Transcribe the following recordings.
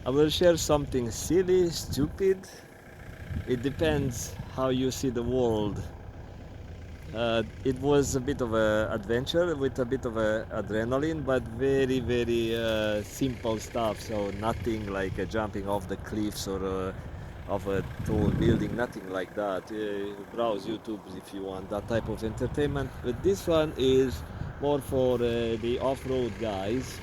I will share something silly, stupid. It depends how you see the world. It was a bit of an adventure with a bit of adrenaline, but very, very simple stuff. So nothing like jumping off the cliffs or of a tall building, nothing like that. Browse YouTube if you want that type of entertainment. But this one is more for the off-road guys.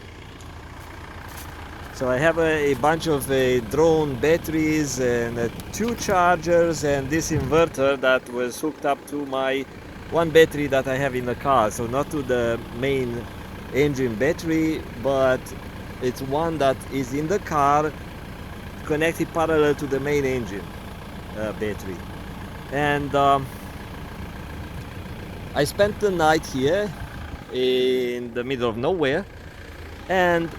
So I have a bunch of drone batteries and two chargers and this inverter that was hooked up to my one battery that I have in the car. So not to the main engine battery, but it's one that is in the car connected parallel to the main engine battery. And I spent the night here in the middle of nowhere, and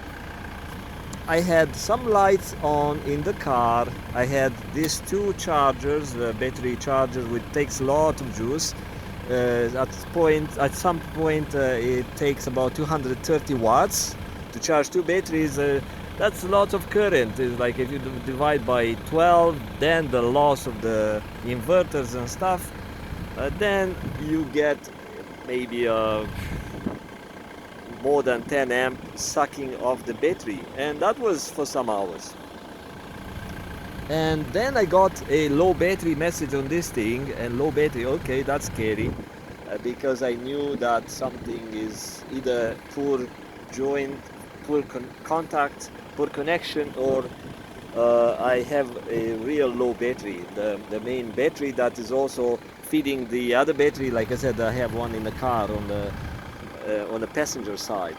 I had some lights on in the car. I had these two chargers, battery chargers, which takes a lot of juice. At some point, it takes about 230 watts to charge two batteries. That's a lot of current. It's like if you divide by 12, then the loss of the inverters and stuff, then you get maybe more than 10 amp sucking off the battery, and that was for some hours. And then I got a low battery message on this thing, and low battery, okay, that's scary, because I knew that something is either poor joint, poor contact, poor connection, or I have a real low battery, the main battery that is also feeding the other battery. Like I said, I have one in the car on the passenger side,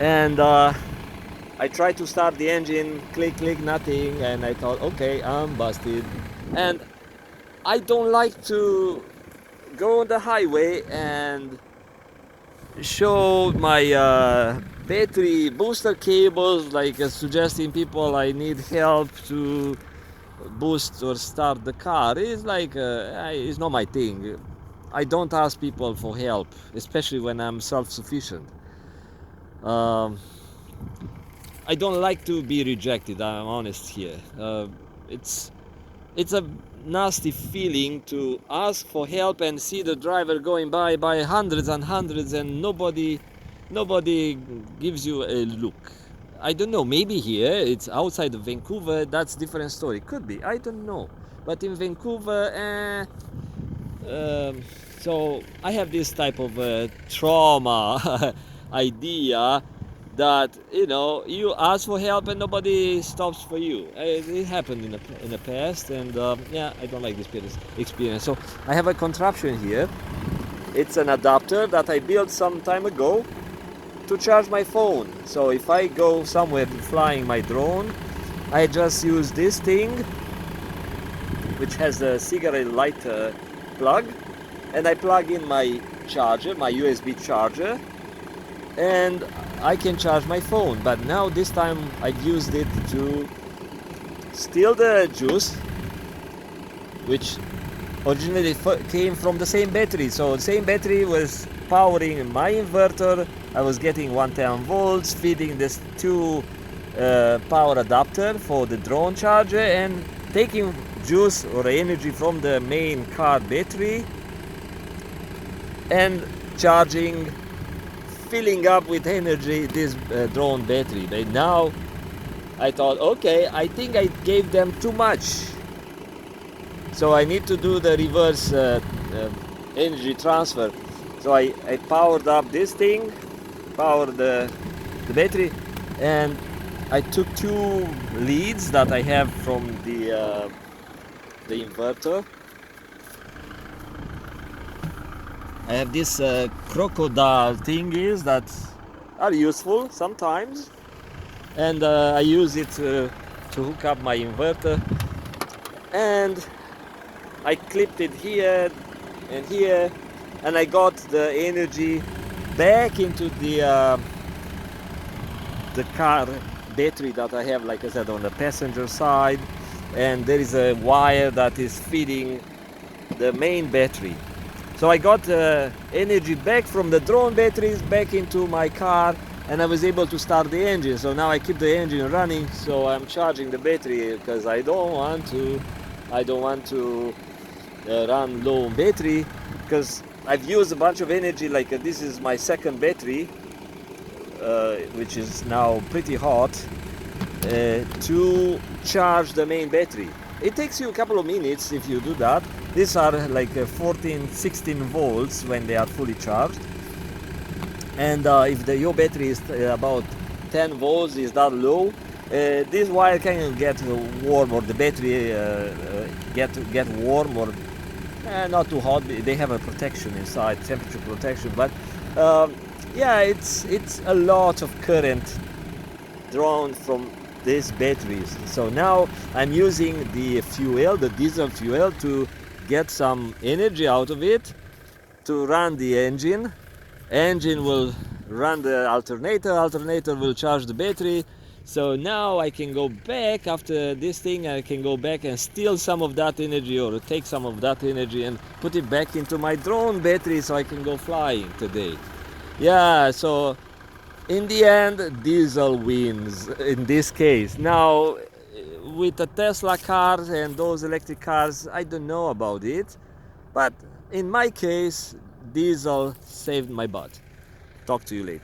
and I tried to start the engine, click, click, nothing, and I thought, okay, I'm busted. And I don't like to go on the highway and show my battery booster cables, like suggesting people I need help to boost or start the car. It's like it's not my thing. I don't ask people for help, especially when I'm self-sufficient. Um, I don't like to be rejected. I'm honest here. It's a nasty feeling to ask for help and see the driver going by hundreds and hundreds, and nobody gives you a look. I don't know. Maybe here it's outside of Vancouver. That's a different story. Could be. I don't know. But in Vancouver, so I have this type of trauma idea that you ask for help and nobody stops for you. It happened in the past, and yeah, I don't like this experience. So I have a contraption here. It's an adapter that I built some time ago to charge my phone. So if I go somewhere flying my drone, I just use this thing, which has a cigarette lighter plug, and I plug in my charger, my USB charger, and I can charge my phone. But now this time I used it to steal the juice, which originally came from the same battery. So the same battery was powering my inverter. I was getting 110 volts, feeding this two power adapter for the drone charger, and taking juice or energy from the main car battery and charging, filling up with energy this drone battery. But now I thought, okay, I think I gave them too much, so I need to do the reverse energy transfer. So I powered up this thing, powered the battery, and I took two leads that I have from the inverter. I have this crocodile thingies that are useful sometimes, and I use it to hook up my inverter, and I clipped it here and here, and I got the energy back into the car battery that I have, like I said, on the passenger side, and there is a wire that is feeding the main battery. So I got energy back from the drone batteries back into my car, and I was able to start the engine. So now I keep the engine running, so I'm charging the battery because I don't want to run low on battery, because I've used a bunch of energy. Like this is my second battery, which is now pretty hot, to charge the main battery. It takes you a couple of minutes if you do that. These are like 14-16 volts when they are fully charged, and if your battery is about 10 volts, is that low, this wire can get warm, or the battery get warm, or not too hot. They have a protection inside, temperature protection, but yeah, it's a lot of current drawn from these batteries. So now I'm using the fuel, the diesel fuel, to get some energy out of it to run the engine. Engine will run the alternator will charge the battery. So now I can go back after this thing. I can go back and steal some of that energy, or take some of that energy and put it back into my drone battery, so I can go flying today. Yeah, so in the end, diesel wins in this case. Now, with the Tesla cars and those electric cars, I don't know about it, but in my case, diesel saved my butt. Talk to you later.